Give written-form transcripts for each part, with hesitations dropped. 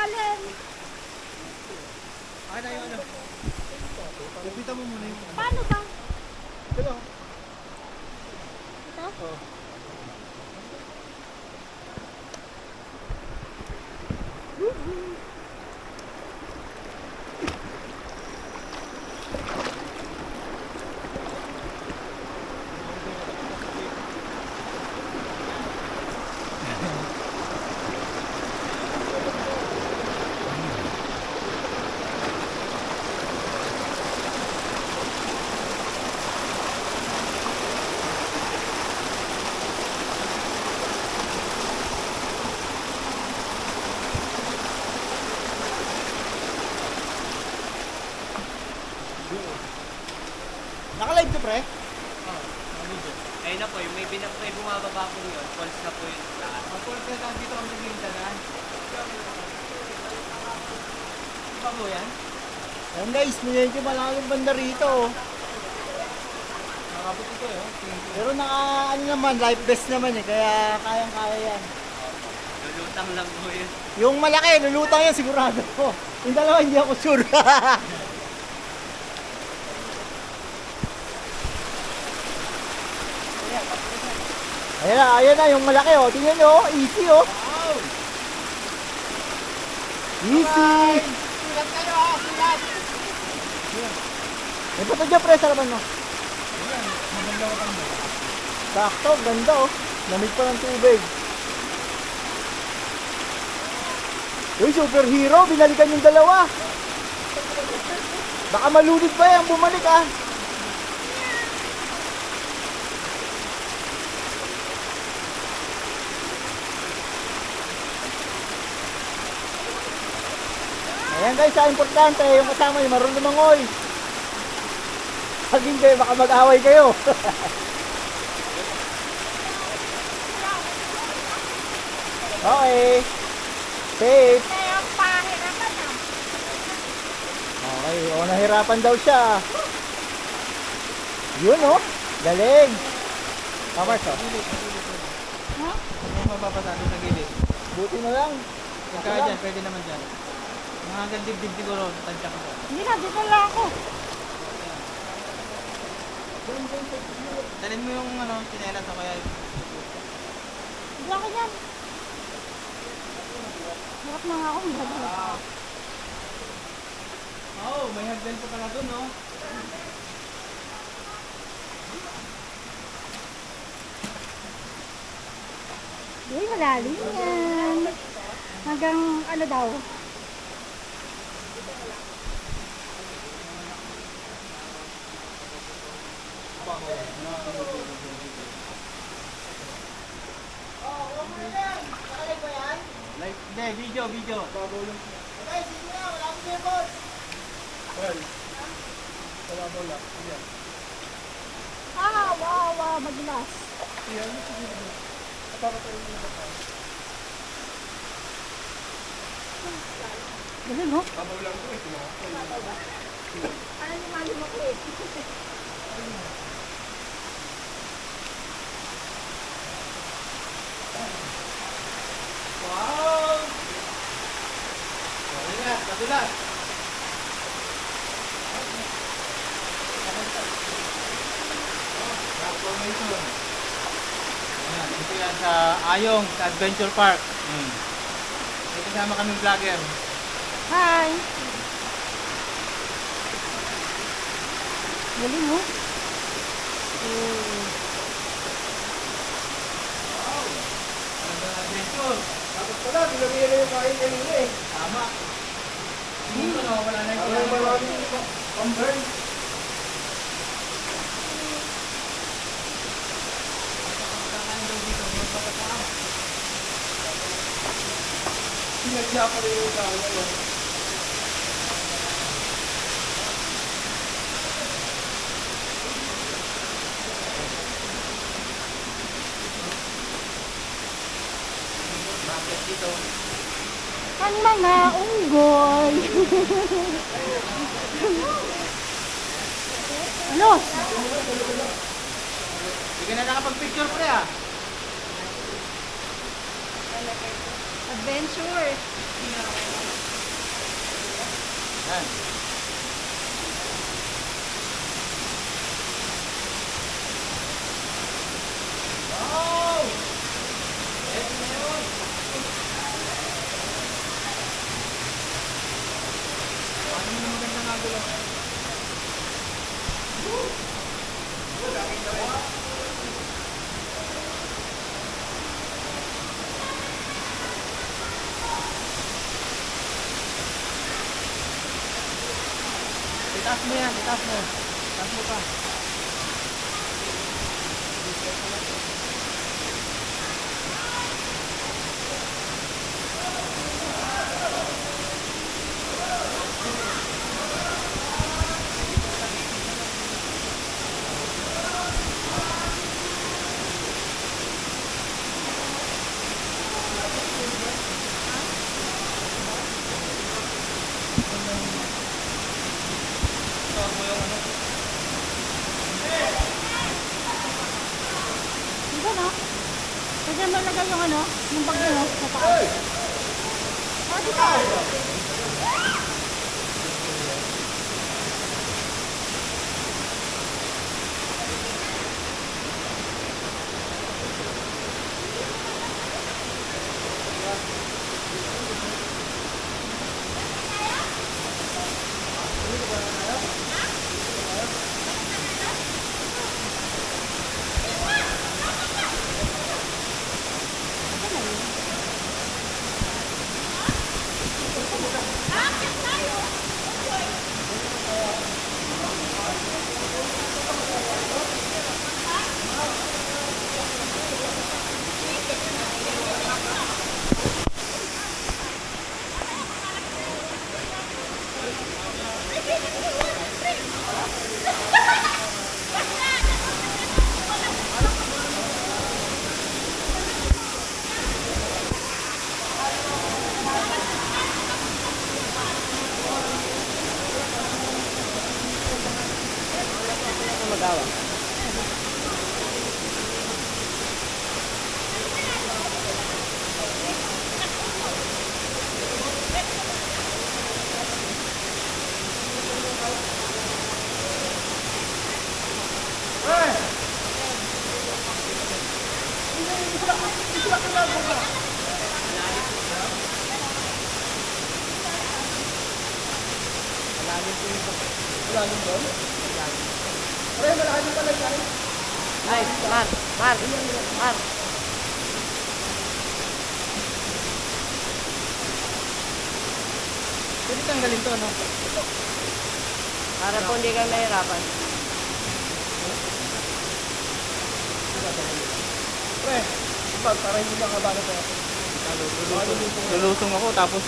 ilalim. Ano yung ano? Lapita mo muna yung... Paano ba? Ito lang. Ito? Oo. Naka-live ka, pre? Oo, video. Ayun na po, yung may bumababa po yun, false na po yun lahat. Apol ka lang dito ang naging-danan. Iba po yan? Ayan guys, medyo malaking banda rito. Nakabot ito eh. Pero naka ano naman, life vest naman eh, kaya kayang-kaya yan. Lulutang lang po yun. Yung malaki, lulutang yan sigurado ko. Yung dalawa hindi ako sure. Ayan na, yung malaki oh. Tingnan nyo, easy oh. Wow! Easy. Sulat kayo ha, sulat! May pato dyan pre, sa laban mo. Ayan, maganda ka mo. Sakto, ganda oh. Lamig pa ng tubig. Uy, superhero, binalikan yung dalawa. Baka malunod pa yan, bumalik ah. Ayan guys, importante, yung kasama nyo, marunong lumangoy. Pag hindi, baka mag-away kayo. Okay. Safe. Kaya ang pahirapan na. Okay, o nahirapan daw siya. Yun oh, galing. Kamars oh. Ha? Ano mapapasado sa gilid? Buti na lang. Kung kaya dyan, pwede naman dyan. Mga hanggang dibdib siguro, tansya ko dyan. Hindi na, dito lang ako. Dalhin mo yung ano, sinelas o kaya Hindi ako yan. Hirap na nga ako, hirap na ako. oh, may hagdan pa pala dun, no? Uy, malalim yan. Hanggang ano daw? Like, hindi, video. Babaw lang. Okay, sige na, wala akong tempos. Well, babaw lang. Ayan. Ah, wow, madulas. Ayan, sige na. Napapatay mo na ba? Galing, no? Babaw lang ko eh. Ano yung malim ako eh? Wow! Ingat, madulas. Transformation. Ayan, ito yan sa Ayong, sa Adventure Park. May kasama kaming vlogger. Hi! Galing, no? Ano ba adventure? Tapos pala, binabira yung kain kanina eh. Tama. Hindi no, wala na yung kailangan. Maraming pang-burn. Sinadya pa rin yung tao na yun. Bakit dito? Ang mga unggoy. Ano? Hindi ka na nakapag-picture pre ah. Adventure. Yan. Wow! Eto na yun. Paano mo maganda nga gulo? Itaas mo yan, itaas mo. Itaas mo pa. Dito no? Kasi mo lagay yung ano, yung bagyo no, sa taas. Oh, dito. Magawa. Malalim doon? Pre, malalim pala yan. Ay, Mar. Pwede tanggalin to, no? Para po hindi kayo mahirapan. Pre, ipag, para hindi lang kabalo ko. Lulusong ako, tapos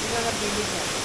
Hindi na nagbilig niya.